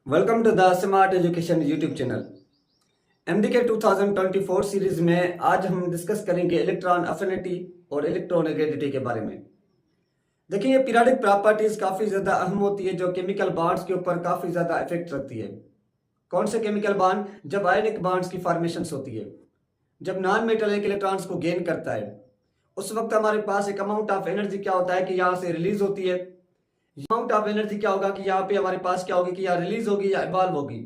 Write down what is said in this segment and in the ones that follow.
Welcome to the smart education YouTube channel. MDK 2024 series में आज हम डिस्कस करेंगे इलेक्ट्रॉन अफिनिटी और इलेक्ट्रोनेगेटिविटी के बारे में। देखिए, ये पीरियोडिक प्रॉपर्टीज काफी ज्यादा अहम होती है जो केमिकल बॉन्ड्स के ऊपर काफी ज्यादा इफेक्ट रखती है। कौन से केमिकल बॉन्ड? जब आयनिक बॉन्ड्स की फॉर्मेशन होती है, जब नॉन मेटल इलेक्ट्रॉन्स को गेन करता है, उस वक्त हमारे पास एक अमाउंट ऑफ एनर्जी क्या होता है कि यहाँ से रिलीज होती है। अमाउंट ऑफ एनर्जी क्या होगा कि यहाँ पे हमारे पास क्या होगी कि यहाँ रिलीज होगी या इवॉल्व होगी।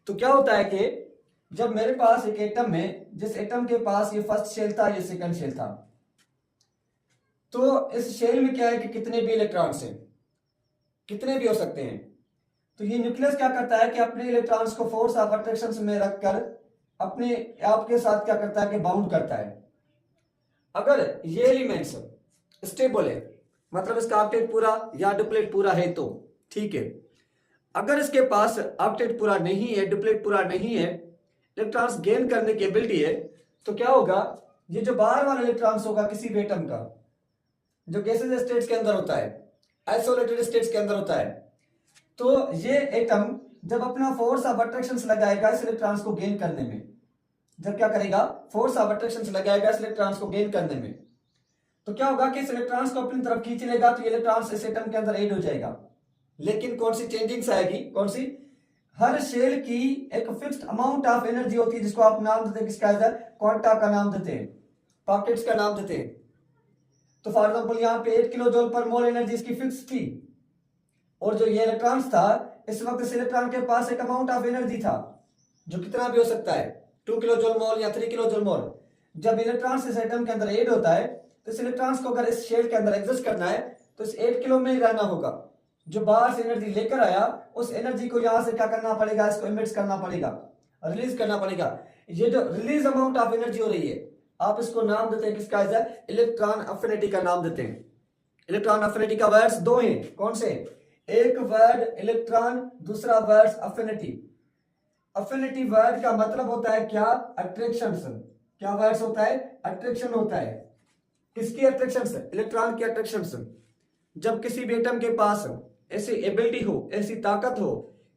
तो क्या होता है कि जब मेरे पास एक एटम में, जिस एटम के पास ये फर्स्ट शेल था, ये सेकंड शेल था, तो इस शेल में क्या है कि कितने भी इलेक्ट्रॉन्स हैं, कितने भी हो सकते हैं। तो ये न्यूक्लियस क्या करता है कि अपने इलेक्ट्रॉन्स को फोर्स ऑफ अट्रैक्शन में रखकर अपने आप के साथ क्या करता है कि बाउंड करता है। अगर ये एलिमेंट्स स्टेबल है, मतलब इसका ऑक्टेट पूरा या डुप्लेट पूरा है तो ठीक है। अगर इसके पास ऑक्टेट पूरा नहीं है, डुप्लेट पूरा नहीं है, इलेक्ट्रॉन्स गेन करने की एबिलिटी है, तो क्या होगा, ये जो बाहर वाला इलेक्ट्रॉन्स होगा किसी भी एटम का, जो गैसेस स्टेट्स के अंदर होता है, आइसोलेटेड स्टेट्स के अंदर होता है, तो ये एटम जब अपना फोर्स ऑफ अट्रैक्शन लगाएगा इस इलेक्ट्रॉन्स को गेन करने में, जब क्या करेगा, फोर्स ऑफ अट्रैक्शन लगाएगा इस इलेक्ट्रॉन्स को गेन करने में, तो क्या होगा कि इस इलेक्ट्रॉन्स को अपनी तरफ खींच लेगा, तो ये इलेक्ट्रॉन्स इस एटम के अंदर ऐड हो जाएगा। लेकिन कौन सी चेंजिंग्स आएगी? कौन सी? हर शेल की एक फिक्स्ड अमाउंट ऑफ एनर्जी होती है जिसको आप नाम देते हैं, किसका? क्वांटा का नाम देते हैं, पॉकेट्स का नाम देते हैं। तो फॉर एग्जांपल यहाँ पे 8 किलो जूल पर मोल एनर्जी इसकी फिक्स थी, और जो ये इलेक्ट्रॉन्स था, इस वक्त इस इलेक्ट्रॉन के पास एक अमाउंट ऑफ एनर्जी था जो कितना भी हो सकता है, 2 किलो जूल मोल या 3 किलो जूल मोल। जब इलेक्ट्रॉन्स इस एटम के अंदर ऐड होता है, तो इस इलेक्ट्रॉन्स को अगर इस शेल के अंदर एग्जिस्ट करना है तो इस 8 किलो में ही रहना होगा। जो बाहर से एनर्जी लेकर आया, उस एनर्जी को यहां से क्या करना पड़ेगा, इसको इमिट करना पड़ेगा, रिलीज करना पड़ेगा। ये जो रिलीज अमाउंट ऑफ एनर्जी हो रही है, आप इसको नाम देते हैं, किसका? इलेक्ट्रॉन अफिनिटी का नाम देते हैं। इलेक्ट्रॉन अफिनिटी का वर्ड्स दो हैं, कौन से? एक वर्ड इलेक्ट्रॉन, दूसरा वर्ड अफिनिटी। अफिनिटी वर्ड का मतलब होता है क्या? अट्रैक्शन। क्या वर्ड्स होता है? अट्रैक्शन होता है। किसकी अट्रैक्शन? इलेक्ट्रॉन की अट्रैक्शन। जब किसी भी एटम के पास ऐसी एबिलिटी हो, ऐसी ताकत हो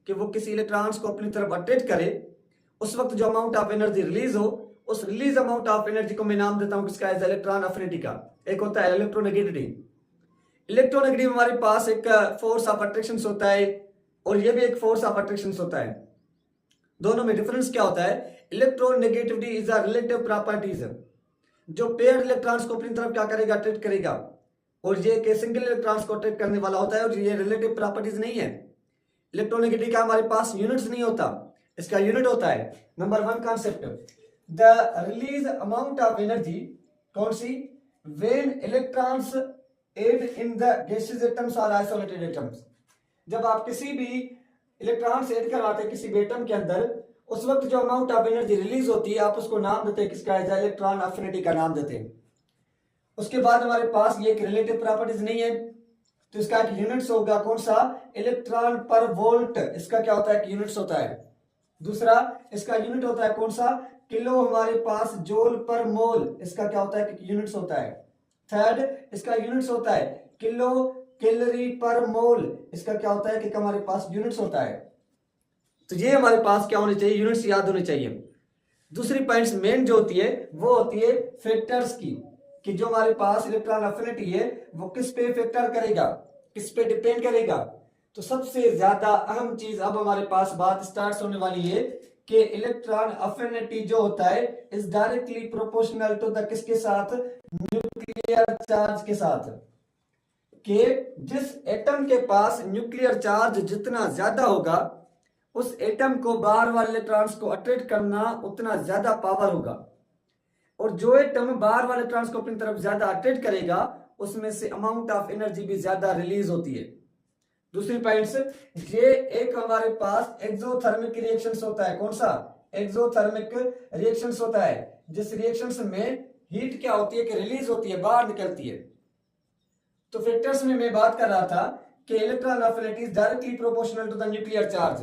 कि वो किसी इलेक्ट्रॉन्स को अपनी तरफ अट्रैक्ट करे, उस वक्त जो अमाउंट ऑफ एनर्जी रिलीज हो, उस रिलीज अमाउंट ऑफ एनर्जी को मैं नाम देता हूं किसका? इलेक्ट्रॉन अफिनिटी का। एक होता है इलेक्ट्रोनेगेटिविटी। इलेक्ट्रोनेगेटिव हमारे पास एक फोर्स ऑफ अट्रैक्शन होता है, और ये भी एक फोर्स ऑफ अट्रैक्शन होता है। दोनों में डिफरेंस क्या होता है? Electronegativity is a relative properties. जो पेयर इलेक्ट्रॉन्स को अपनी तरफ क्या करेगा? अट्रैक्ट करेगा, और ये एक सिंगल इलेक्ट्रॉन्स को अट्रैक्ट करने वाला होता है, और ये रिलेटिव प्रॉपर्टीज नहीं है। इलेक्ट्रोनेगेटिविटी का हमारे पास यूनिट्स नहीं होता, इसका यूनिट होता है number 1 concept, the release amount of energy. कौन सी? When electrons add in the gases atoms और आइसोलेटेड एटम्स। जब आप किसी भी इलेक्ट्रॉन्स ऐड करवाते हैं किसी भी एटम के अंदर, उस वक्त जो अमाउंट ऑफ एनर्जी रिलीज होती है, आप उसको नाम देते हैं किसका? इलेक्ट्रॉन अफिनिटी का नाम देते हैं। उसके बाद हमारे पास ये एक रिलेटिव प्रॉपर्टीज नहीं है, तो इसका एक यूनिट्स होगा, कौन सा? इलेक्ट्रॉन पर वोल्ट। इसका क्या होता है? यूनिट्स होता है। दूसरा इसका यूनिट होता है कौन सा? किलो हमारे पास जूल पर मोल। इसका क्या होता है? यूनिट्स होता है। थर्ड इसका यूनिट्स होता है किलो कैलोरी पर मोल। इसका क्या होता है कि हमारे पास यूनिट्स होता है। तो ये हमारे पास क्या होने चाहिए? यूनिट्स याद होने चाहिए। दूसरी पॉइंट्स मेन जो होती है वो होती है फैक्टर्स की, कि जो हमारे पास इलेक्ट्रॉन अफिनिटी है वो किस पे फैक्टर करेगा, किस पे डिपेंड करेगा। तो सबसे ज्यादा अहम चीज अब हमारे पास बात स्टार्ट होने वाली है कि इलेक्ट्रॉन अफिनिटी जो होता है is directly proportional to the किसके साथ? न्यूक्लियर चार्ज के साथ। कि जिस एटम के पास न्यूक्लियर चार्ज जितना ज्यादा होगा, उस एटम को बाहर वाले इलेक्ट्रॉन्स को अट्रैक्ट करना उतना ज्यादा पावर होगा, और जो एटम बाहर वाले इलेक्ट्रॉन्स को अपनी तरफ ज्यादा अट्रैक्ट करेगा, उसमें से अमाउंट ऑफ एनर्जी भी ज्यादा रिलीज होती है। दूसरी पॉइंट्स, ये एक हमारे पास एक्सोथर्मिक रिएक्शंस होता है। कौन सा? एक्सोथर्मिक रिएक्शंस होता है, जिस रिएक्शंस में हीट क्या होती है कि रिलीज होती है, बाहर निकलती है। तो फैक्टर्स में मैं बात कर रहा था कि electron affinity is directly proportional to the nuclear charge,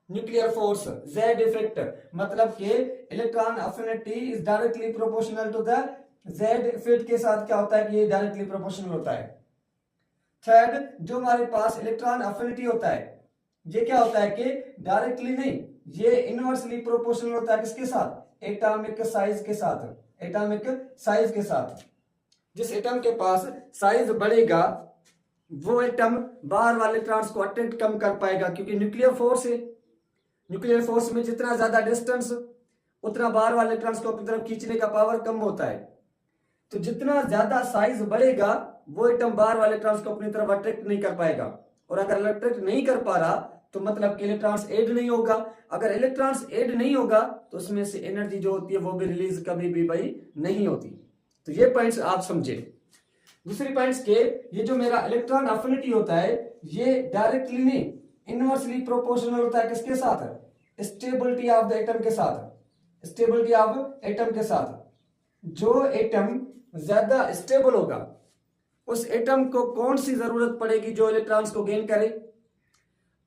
nuclear force, Z effect. मतलब कि electron affinity is directly proportional to the Z effect के साथ क्या होता है कि ये डायरेक्टली प्रोपोर्शनल होता है। थर्ड, जो हमारे पास इलेक्ट्रॉन अफिनिटी होता है ये क्या होता है कि डायरेक्टली नहीं, ये इनवर्सली प्रोपोर्शनल होता है किसके साथ, एटॉमिक साइज के साथ, एटॉमिक साइज के साथ। जिस एटम के पास साइज बढ़ेगा वो एटम बाहर वाले इलेक्ट्रॉन्स को अट्रैक्ट कम कर पाएगा, क्योंकि न्यूक्लियर फोर्स है, न्यूक्लियर फोर्स में जितना ज्यादा डिस्टेंस उतना बाहर वाले इलेक्ट्रॉन्स को अपनी तरफ खींचने का पावर कम होता है। तो जितना ज्यादा साइज बढ़ेगा वो एटम बाहर वाले इलेक्ट्रॉन्स को अपनी तरफ अट्रैक्ट नहीं कर पाएगा, और अगर अट्रैक्ट नहीं कर पा रहा तो मतलब कि इलेक्ट्रॉन्स ऐड नहीं होगा। अगर इलेक्ट्रॉन्स ऐड नहीं होगा तो उसमें से एनर्जी जो होती है वो भी रिलीज कभी भी भाई नहीं होती। तो ये पॉइंट्स आप समझे। दूसरी पॉइंट्स के, ये जो मेरा इलेक्ट्रॉन अफिनिटी होता है ये डायरेक्टली नहीं इनवर्सली प्रोपोर्शनल होता है किसके साथ, स्टेबिलिटी ऑफ द एटम के साथ, स्टेबिलिटी ऑफ एटम के साथ। जो एटम ज्यादा स्टेबल होगा उस एटम को कौन सी जरूरत पड़ेगी, जो इलेक्ट्रॉन्स को गेन करे।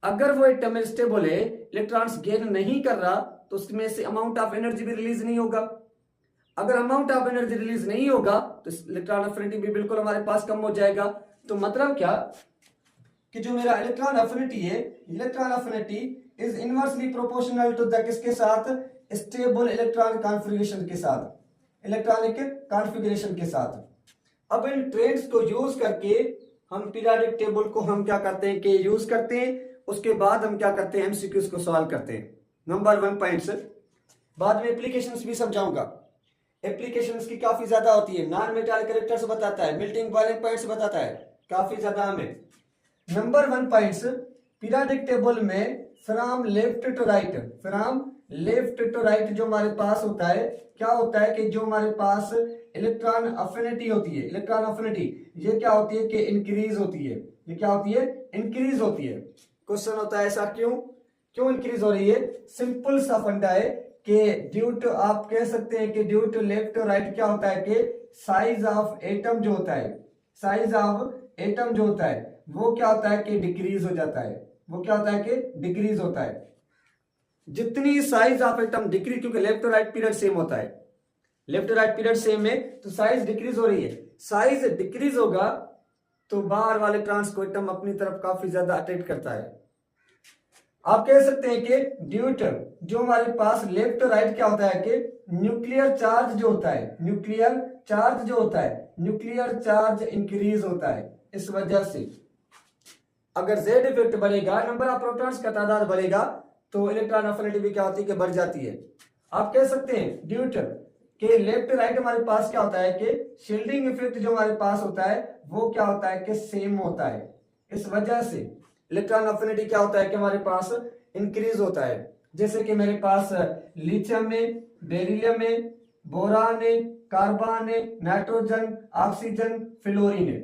अगर वो एटम स्टेबल है, इलेक्ट्रॉन्स गेन नहीं कर रहा, तो उसमें से अमाउंट ऑफ एनर्जी भी रिलीज नहीं होगा। अगर अमाउंट ऑफ एनर्जी रिलीज नहीं होगा तो इलेक्ट्रॉन अफिनिटी भी बिल्कुल हमारे पास कम हो जाएगा। तो मतलब क्या कि जो मेरा इलेक्ट्रॉन अफिनिटी है, electron affinity is inversely proportional to the किसके साथ, स्टेबल इलेक्ट्रॉन कॉन्फ़िगरेशन के साथ, इलेक्ट्रॉनिक कॉन्फ़िगरेशन के साथ। अब इन ट्रेंड्स को यूज करके हम पीरियोडिक टेबल को हम क्या करते हैं कि यूज करते हैं, उसके बाद हम क्या करते हैं एमसीक्यूज को सॉल्व करते हैं। नंबर 1 पॉइंट्स, बाद में एप्लीकेशंस भी समझाऊंगा। एप्लीकेशंस की काफी ज्यादा होती है, नॉन मेटालिक कैरेक्टर्स बताता है, मेल्टिंग बॉइलिंग पॉइंट्स बताता है, काफी ज्यादा हमें। नंबर 1 पॉइंट्स, पीरियोडिक टेबल में from left to right, from left to right जो हमारे पास होता है, क्या होता है कि जो हमारे पास इलेक्ट्रॉन अफिनिटी होती है, इलेक्ट्रॉन अफिनिटी ये क्या होती है कि इंक्रीज होती है, ये क्या होती है, इंक्रीज होती है। क्वेश्चन होता है ऐसा क्यों इंक्रीज हो रही है। सिंपल सा फंडा है कि ड्यू टू, आप कह सकते हैं कि ड्यू टू लेफ्ट और राइट क्या होता है कि साइज ऑफ एटम जो होता है, साइज ऑफ एटम जो होता है वो क्या होता है कि डिक्रीज हो जाता है, वो क्या होता है कि डिक्रीज होता है। जितनी साइज ऑफ एटम डिक्रीज, क्योंकि लेफ्ट और राइट पीरियड सेम होता है, लेफ्ट और राइट पीरियड सेम है, तो साइज डिक्रीज हो रही है। साइज डिक्रीज होगा तो बाहर वाले इलेक्ट्रॉन्स को एटम अपनी तरफ काफी ज्यादा अट्रैक्ट करता है। आप कह सकते हैं कि ड्यू टू जो हमारे पास लेफ्ट और राइट क्या होता है कि न्यूक्लियर चार्ज जो होता है, न्यूक्लियर चार्ज जो होता है, न्यूक्लियर चार्ज इंक्रीज होता है। इस वजह से अगर जेड इफेक्ट बढ़ेगा, नंबर ऑफ प्रोटॉन्स का तादाद बढ़ेगा, तो इलेक्ट्रॉन अफिनिटी भी क्या होती है कि बढ़ जाती है। आप कह सकते हैं ड्यू टू कि लेफ्ट राइट हमारे पास क्या होता है कि शील्डिंग इफेक्ट जो हमारे पास होता है वो क्या होता है कि सेम होता है। इस वजह से इलेक्ट्रॉन अफिनिटी क्या होता है कि हमारे पास इंक्रीज होता है। जैसे कि मेरे पास लिथियम है, बेरिलियम है, बोरान है, कार्बन है, नाइट्रोजन, ऑक्सीजन, फ्लोरीन है।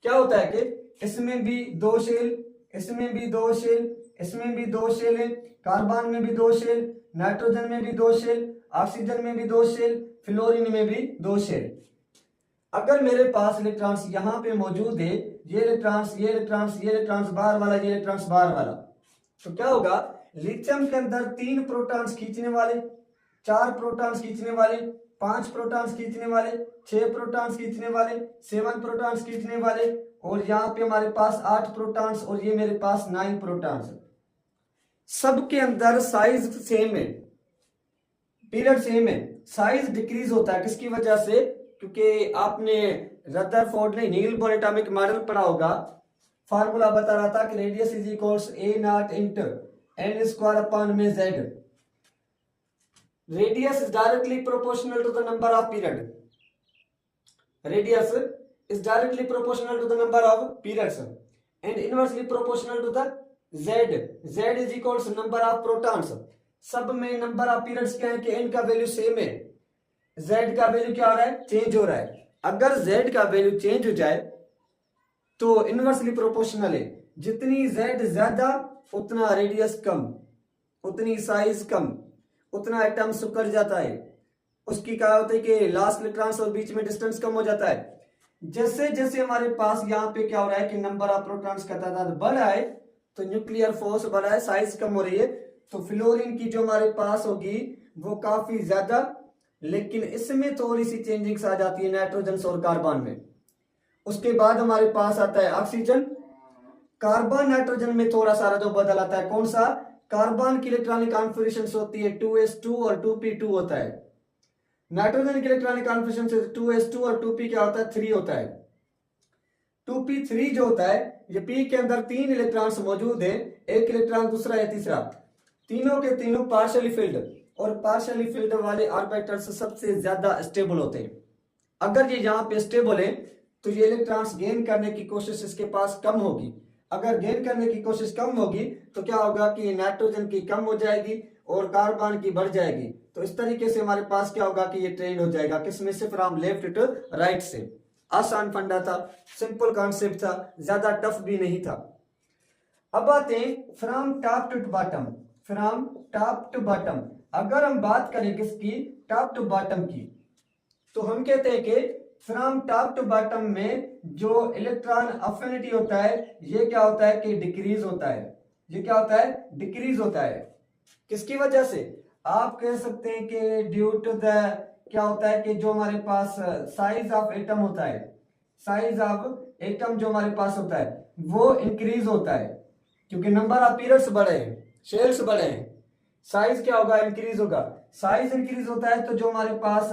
क्या होता है कि इसमें भी 2 शेल, इसमें भी 2 शेल, इसमें भी 2 शेल है, कार्बन में भी 2 शेल, नाइट्रोजन में भी 2 शेल, ऑक्सीजन में भी 2 शेल, फ्लोरीन में भी 2 शेल। अगर मेरे पास इलेक्ट्रॉन्स यहां पे मौजूद है, ये इलेक्ट्रॉन्स, ये इलेक्ट्रॉन्स, ये इलेक्ट्रॉन्स बाहर वाला, ये इलेक्ट्रॉन्स बाहर वाला, तो क्या होगा, लिथियम के अंदर 3 प्रोटॉन्स खींचने वाले, 4 प्रोटॉन्स खींचने वाले, 5 प्रोटॉन्स खींचने वाले, 6 प्रोटॉन्स खींचने वाले, 7 प्रोटॉन्स खींचने वाले, और यहाँ पे हमारे पास 8 प्रोटॉन्स, और ये मेरे पास 9 प्रोटॉन्स। सबके अंदर साइज सेम है, पीरियड सेम है, साइज डिक्रीज होता है किसकी वजह से, क्योंकि आपने रदरफोर्ड ने नील बोर एटॉमिक मॉडल पढ़ा होगा, फार्मूला बता रहा था कि radius is equals a naught into n square upon में Z. Radius is directly proportional to the number of period, radius is directly proportional to the number of periods and inversely proportional to the z. z is equals number of protons. सब में number of periods क्या है कि n का value same है, z का value क्या हो रहा है, चेंज हो रहा है। अगर z का वैल्यू चेंज हो जाए तो इनवर्सली प्रोपोर्शनल है, जितनी z ज्यादा उतना रेडियस कम, उतनी साइज कम, उतना एटम सुकर जाता है, उसकी क्या होता है कि लास्ट इलेक्ट्रॉन्स और बीच में डिस्टेंस कम हो जाता है। जैसे जैसे हमारे पास यहाँ पे क्या हो रहा है कि नंबर ऑफ प्रोटॉन्स का तादाद बढ़ रहा है तो न्यूक्लियर फोर्स बढ़ रहा है, साइज कम हो रही है, तो फ्लोरीन की जो हमारे पास होगी वो काफी ज्यादा, लेकिन इसमें थोड़ी सी चेंजिंग्स आ जाती है नाइट्रोजन और कार्बन में। उसके बाद हमारे पास आता है ऑक्सीजन, कार्बन नाइट्रोजन में थोड़ा सारा जो बदल आता है, कौन सा? कार्बन की इलेक्ट्रॉनिक कॉन्फ़िगरेशन होती है 2s2 और 2p2 होता है। नाइट्रोजन की इलेक्ट्रॉनिक कॉन्फ़िगरेशन 2s2 और 2p क्या होता है? 3 होता है। 2p3 जो होता है, ये p के अंदर 3 इलेक्ट्रॉन्स मौजूद है, एक इलेक्ट्रॉन दूसरा या तीसरा, तीनों के तीनों पार्शियली फिल्ड, और पार्शियली फिल्ड वाले ऑर्बिटल्स सबसे ज्यादा स्टेबल होते हैं। अगर ये यहाँ पे स्टेबल है तो ये इलेक्ट्रॉन्स गेन करने की कोशिश इसके पास कम होगी। अगर गेन करने की कोशिश कम होगी तो क्या होगा कि नाइट्रोजन की कम हो जाएगी और कार्बन की बढ़ जाएगी। तो इस तरीके से हमारे पास क्या होगा कि ये ट्रेंड हो जाएगा, किसमें से? फ्रॉम लेफ्ट टू राइट से। आसान फंडा था, सिंपल कॉन्सेप्ट था, ज्यादा टफ भी नहीं था। अब आते हैं from top to bottom. From top to bottom अगर हम बात करें किसकी? टॉप टू बॉटम की, तो हम कहते हैं कि फ्रॉम टॉप टू बॉटम में जो इलेक्ट्रॉन अफिनिटी होता है ये क्या होता है कि डिक्रीज होता है। ये क्या होता है? डिक्रीज होता है। किसकी वजह से? आप कह सकते हैं कि ड्यू टू द, क्या होता है कि जो हमारे पास साइज ऑफ एटम होता है, साइज ऑफ एटम जो हमारे पास होता है वो इंक्रीज होता है, क्योंकि नंबर ऑफ पीरियड्स बढ़े हैं, शेल्स बढ़े हैं, साइज क्या होगा? इंक्रीज होगा। साइज इंक्रीज होता है तो जो हमारे पास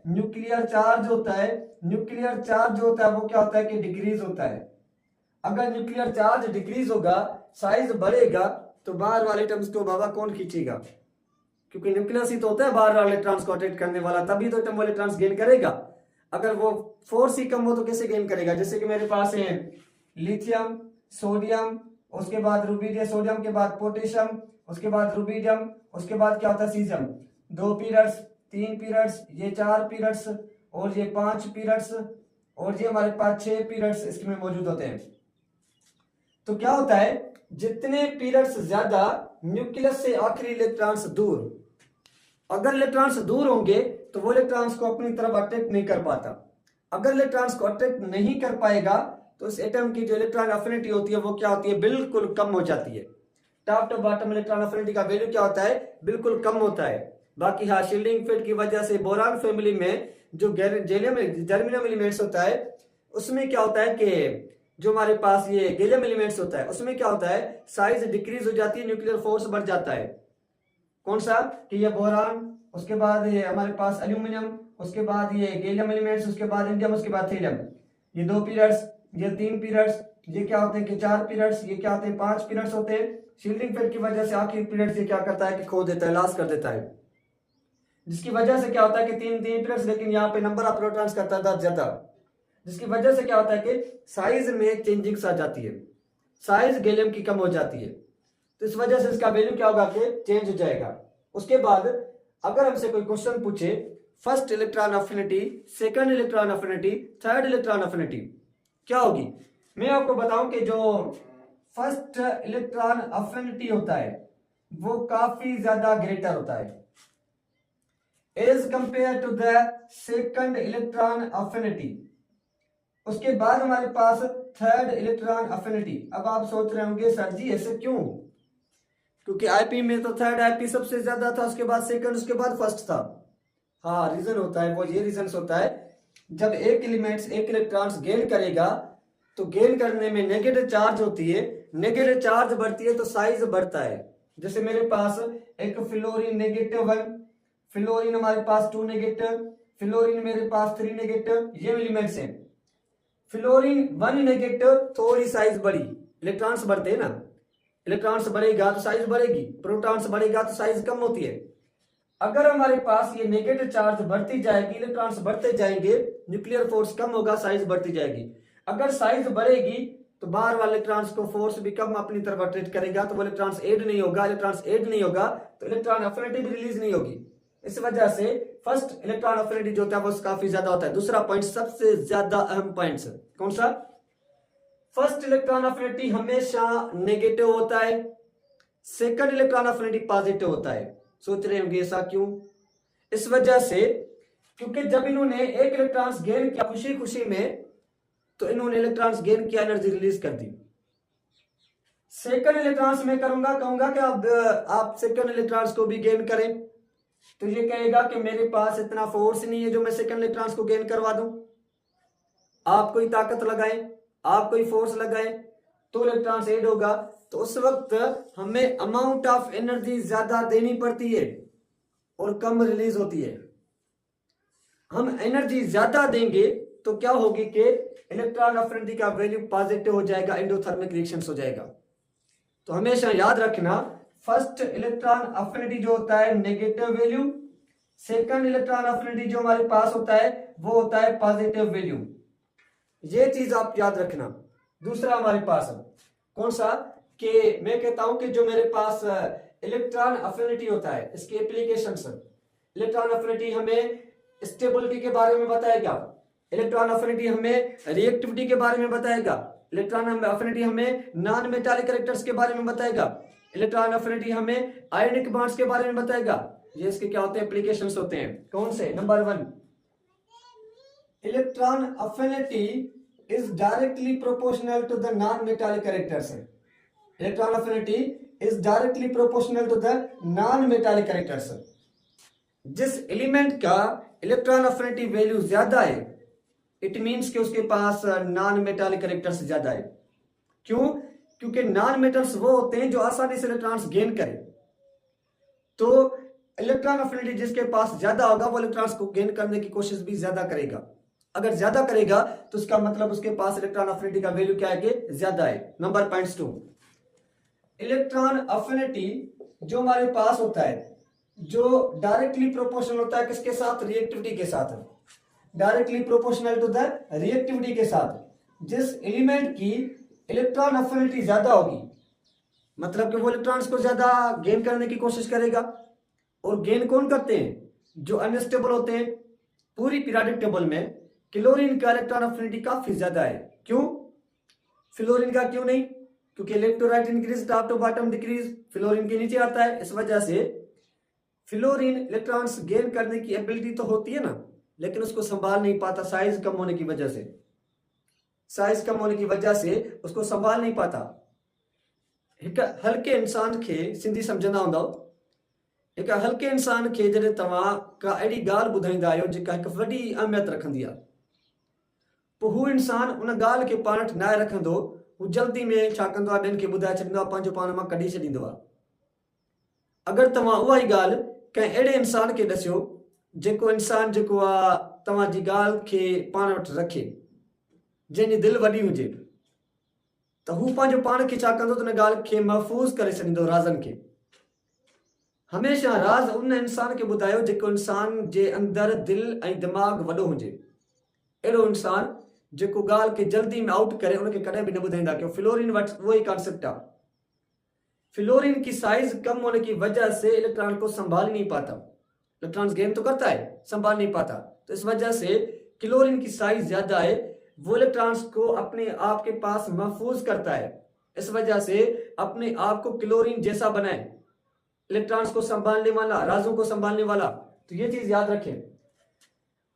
न्यूक्लियर चार्ज होता है, न्यूक्लियर चार्ज जो होता है वो क्या होता है कि डिक्रीज होता है। अगर न्यूक्लियर चार्ज डिक्रीज होगा, साइज बढ़ेगा, तो बाहर वाले एटम्स को बाबा कौन खींचेगा? क्योंकि न्यूक्लियस ही तो होता है बाहर वाले इलेक्ट्रॉन्स को अट्रैक्ट करने वाला, तभी तो एटम वो इलेक्ट्रॉन्स गेन करेगा। अगर वो फोर्स ही कम हो तो कैसे गेन करेगा? जैसे कि मेरे पास है लिथियम, सोडियम, उसके बाद रुबीडियम, सोडियम के बाद पोटेशियम, उसके बाद रुबीडियम, उसके बाद क्या होता है? सीजियम। 2 पीरियड्स, 3 पीरियड्स, ये 4 पीरियड्स, और ये 5 पीरियड्स, और ये हमारे पास 6 पीरियड्स इसमें मौजूद होते हैं। तो क्या होता है? जितने पीरियड्स ज्यादा, न्यूक्लियस से आखिरी इलेक्ट्रॉन्स दूर। अगर इलेक्ट्रॉन्स दूर होंगे तो वो इलेक्ट्रॉन्स को अपनी तरफ अट्रैक्ट नहीं कर पाता। अगर इलेक्ट्रॉन्स को अट्रैक्ट नहीं कर पाएगा तो इस एटम की जो इलेक्ट्रॉन अफिनिटी होती है वो क्या होती है? बिल्कुल कम हो जाती है। Top to bottom electron affinity का वैल्यू क्या होता है? बिल्कुल कम होता है। बाकी हाँ, शील्डिंग फील्ड की वजह से बोरान फैमिली में जो जर्मेनियम एलिमेंट्स होता है उसमें क्या होता है कि जो हमारे पास ये गैलियम एलिमेंट्स होता है उसमें क्या होता है? साइज डिक्रीज हो जाती है, न्यूक्लियर फोर्स बढ़ जाता है। कौन सा? कि ये बोरान, उसके बाद ये हमारे पास एल्यूमिनियम, उसके बाद ये गैलियम एलिमेंट्स, उसके बाद इंडियम, उसके बाद थीरियम। ये 2 पीरियड्स, ये 3 पीरियड्स, ये क्या होते हैं कि 4 पीरियड्स, ये क्या होते हैं? 5 पीरियड्स होते हैं। शील्डिंग फील्ड की वजह से आखिरी पीरियड से क्या करता है कि खो देता है, लॉस कर देता है, जिसकी वजह से क्या होता है कि 3 पीरियड्स, लेकिन यहाँ पे नंबर ऑफ प्रोटॉन्स का तादाद ज्यादा, जिसकी वजह से क्या होता है कि साइज में चेंजिंग्स आ जाती है, साइज गैलियम की कम हो जाती है। तो इस वजह से इसका वैल्यू क्या होगा कि चेंज हो जाएगा। उसके बाद अगर हमसे कोई क्वेश्चन पूछे first electron affinity, second electron affinity, third electron affinity क्या होगी, मैं आपको बताऊं कि जो फर्स्ट इलेक्ट्रॉन अफिनिटी होता है वो काफी ज्यादा ग्रेटर होता है as compare to the second electron affinity. उसके बाद हमारे पास थर्ड इलेक्ट्रॉन अफिनिटी। अब आप सोच रहे होंगे सर जी ऐसे क्यों? क्योंकि आईपी में तो थर्ड आईपी सबसे ज्यादा था, उसके बाद सेकंड, उसके बाद फर्स्ट था। हाँ, रीजन होता है वो, ये रीजन होता है जब एक एलिमेंट्स एक इलेक्ट्रॉन्स गेन करेगा तो गेन करने में नेगेटिव चार्ज होती है, नेगेटिव चार्ज बढ़ती है तो साइज बढ़ता है। जैसे मेरे पास एक फ्लोरीन -1, फ्लोरीन हमारे पास 2 नेगेटिव, फ्लोरीन मेरे पास 3 नेगेटिव, ये एलिमेंट्स हैं। फ्लोरीन 1 नेगेटिव, थोड़ी साइज बढ़ी, इलेक्ट्रॉन्स बढ़ते हैं ना, इलेक्ट्रॉन्स बढ़ेगा तो साइज बढ़ेगी, प्रोटॉन्स बढ़ेगा तो साइज कम होती है। अगर हमारे पास ये नेगेटिव चार्ज बढ़ती जाएगी, इलेक्ट्रॉन्स बढ़ते जाएंगे, न्यूक्लियर फोर्स कम होगा, साइज बढ़ती जाएगी। अगर साइज बढ़ेगी तो बाहर वाले इलेक्ट्रॉन्स को फोर्स भी कम अपनी तरफ अट्रैक्ट करेगा, तो वो इलेक्ट्रॉन्स ऐड नहीं होगा, इलेक्ट्रॉन्स ऐड नहीं होगा तो इलेक्ट्रॉन अफिनिटी भी रिलीज नहीं होगी। इस वजह से फर्स्ट इलेक्ट्रॉन अफिनिटी जो होता है वो काफी ज्यादा होता है। दूसरा पॉइंट, सबसे ज्यादा अहम पॉइंट कौन सा? फर्स्ट इलेक्ट्रॉन अफिनिटी हमेशा नेगेटिव होता है, सेकंड इलेक्ट्रॉन अफिनिटी पॉजिटिव होता है। सोच रहे होंगे ऐसा क्यों? इस वजह से क्योंकि जब इन्होंने एक इलेक्ट्रॉन्स गेन किया खुशी खुशी में, तो इन्होंने इलेक्ट्रॉन्स गेन किया, एनर्जी रिलीज कर दी। सेकंड इलेक्ट्रॉन्स में कहूंगा कि आप सेकंड इलेक्ट्रॉन्स को भी गेन करें, तो ये कहेगा कि मेरे पास इतना फोर्स नहीं है जो मैं सेकंड इलेक्ट्रॉन्स को गेन करवा दूं। आप कोई ताकत लगाएं, आप कोई फोर्स लगाएं, तो इलेक्ट्रॉन्स ऐड होगा, तो उस वक्त हमें अमाउंट ऑफ एनर्जी ज्यादा देनी पड़ती है और कम रिलीज होती है। हम एनर्जी ज्यादा देंगे तो क्या होगी कि इलेक्ट्रॉन अफिनिटी का वैल्यू पॉजिटिव हो जाएगा, एंडोथर्मिक रिएक्शंस हो जाएगा। तो हमेशा याद रखना, फर्स्ट इलेक्ट्रॉन अफिनिटी जो होता है negative value, second electron affinity जो हमारे पास होता है वो होता है पॉजिटिव वैल्यू। ये चीज आप याद रखना। दूसरा हमारे पास कौन सा, कि मैं कहता हूं कि जो मेरे पास इलेक्ट्रॉन अफिनिटी होता है, इसके एप्लीकेशंस, इलेक्ट्रॉन अफिनिटी हमें स्टेबिलिटी के बारे में बताएगा, इलेक्ट्रॉन अफिनिटी हमें रिएक्टिविटी के बारे में बताएगा, इलेक्ट्रॉन अफिनिटी हमें नॉन मेटालिक कैरेक्टर्स के बारे में बताएगा, इलेक्ट्रॉन अफिनिटी हमें आयनिक बॉन्ड्स के बारे में बताएगा। ये इसके क्या होते हैं, एप्लीकेशंस होते हैं। कौन से, number 1, electron affinity is directly proportional to the non metallic characters. Electron affinity is directly proportional to the non metallic characters. जिस एलिमेंट का इलेक्ट्रॉन अफिनिटी वैल्यू ज्यादा है, इट मींस कि उसके पास नॉन मेटालिक कैरेक्टर्स ज्यादा है। क्यों? क्योंकि नॉन मेटल्स वो होते हैं जो आसानी से इलेक्ट्रॉन्स गेन करें। तो इलेक्ट्रॉन अफिनिटी जिसके पास ज्यादा होगा वो इलेक्ट्रॉन्स को गेन करने की कोशिश भी ज्यादा करेगा। अगर ज्यादा करेगा तो उसका मतलब उसके पास इलेक्ट्रॉन अफिनिटी का वैल्यू क्या है कि ज्यादा है। नंबर पॉइंट्स 2, इलेक्ट्रॉन अफिनिटी जो हमारे पास होता है जो डायरेक्टली प्रोपोर्शनल होता है किसके साथ, रिएक्टिविटी के साथ, directly proportional to the reactivity के साथ। जिस एलिमेंट की इलेक्ट्रॉन अफिनिटी ज्यादा होगी, मतलब कि वो इलेक्ट्रॉन्स को ज्यादा गेन करने की कोशिश करेगा। और गेन कौन करते हैं, जो अनस्टेबल होते हैं। पूरी पीरियोडिक टेबल में क्लोरीन का इलेक्ट्रॉन अफिनिटी काफी ज्यादा है। क्यों? फ्लोरीन का क्यों नहीं? क्योंकि electrolyte increase, top to bottom decrease, fluorine के नीचे आता है। इस वजह से फ्लोरीन इलेक्ट्रॉन्स गेन करने की एबिलिटी तो होती है ना, लेकिन उसको संभाल नहीं पाता, साइज कम होने की वजह से, साइज कम होने की वजह से उसको संभाल नहीं पाता। एक हल्के इंसान खे सिंधी समझंदा हूंदव, एक हल्के इंसान खे जॾहिं तव्हां का अहिड़ी ॻाल्हि ॿुधाईंदा आहियो जेका हिकु वॾी अहमियत रखंदी आहे, पोइ हू इंसान उन ॻाल्हि खे पाण वटि नाहे रखंदो, हू जल्दी में छा कंदो आहे, ॿियनि खे ॿुधाए छॾींदो आहे, पंहिंजो पाण मां कढी छॾींदो आहे। अगरि तव्हां उहा ई ॻाल्हि कंहिं अहिड़े इंसान खे ॾसियो जेको इंसान जेको आहे तव्हांजी ॻाल्हि खे पाण वटि रखे, जंहिंजी दिलि वॾी हुजे, त हू पंहिंजो पाण खे छा कंदो, त उन ॻाल्हि खे महफ़ूज़ करे छॾींदो, राज़नि खे। हमेशह राज़ उन इंसान खे ॿुधायो जेको इंसान जे अंदरि दिलि ऐं दिमाग़ वॾो हुजे। अहिड़ो इंसान जेको ॻाल्हि खे जल्दी में आउट करे, उनखे कॾहिं बि न ॿुधाईंदा। क्यों? फ्लोरीन वटि वो ही कॉन्सेप्ट है। फ्लोरीन की साइज कम होने की वजह से इलेक्ट्रॉन को संभाल नहीं पाता, इलेक्ट्रॉन्स गेन तो करता है, संभाल नहीं पाता। तो इस वजह से क्लोरीन की साइज ज्यादा है, वो इलेक्ट्रॉन्स को अपने आप के पास महफूज करता है। इस वजह से अपने आप को क्लोरीन जैसा बनाए, इलेक्ट्रॉन्स को संभालने वाला, राजों को संभालने वाला। तो ये चीज याद रखें।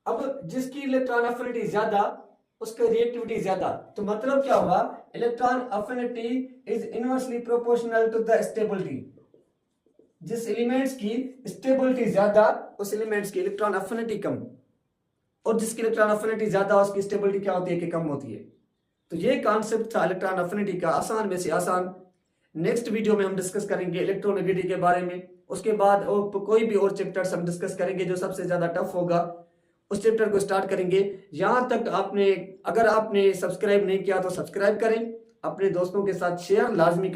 अब जिसकी इलेक्ट्रॉन अफिनिटी ज्यादा, उसकी रिएक्टिविटी ज्यादा, तो मतलब क्या होगा, electron affinity is inversely proportional to the stability. जिस एलिमेंट्स की स्टेबिलिटी ज्यादा, उस एलिमेंट्स की इलेक्ट्रॉन अफिनिटी कम, और जिसकी इलेक्ट्रॉन अफिनिटी ज्यादा उसकी स्टेबिलिटी क्या होती है कि कम होती है। तो ये कॉन्सेप्ट था इलेक्ट्रॉन अफिनिटी का, आसान में से आसान। नेक्स्ट वीडियो में हम डिस्कस करेंगे इलेक्ट्रोनेगेटिविटी के बारे में। उसके बाद कोई भी और चैप्टर्स हम डिस्कस करेंगे जो सबसे ज्यादा टफ होगा, उस चैप्टर को स्टार्ट करेंगे। यहां तक अगर आपने सब्सक्राइब नहीं किया तो सब्सक्राइब करें, अपने दोस्तों के साथ शेयर लाजमी करें।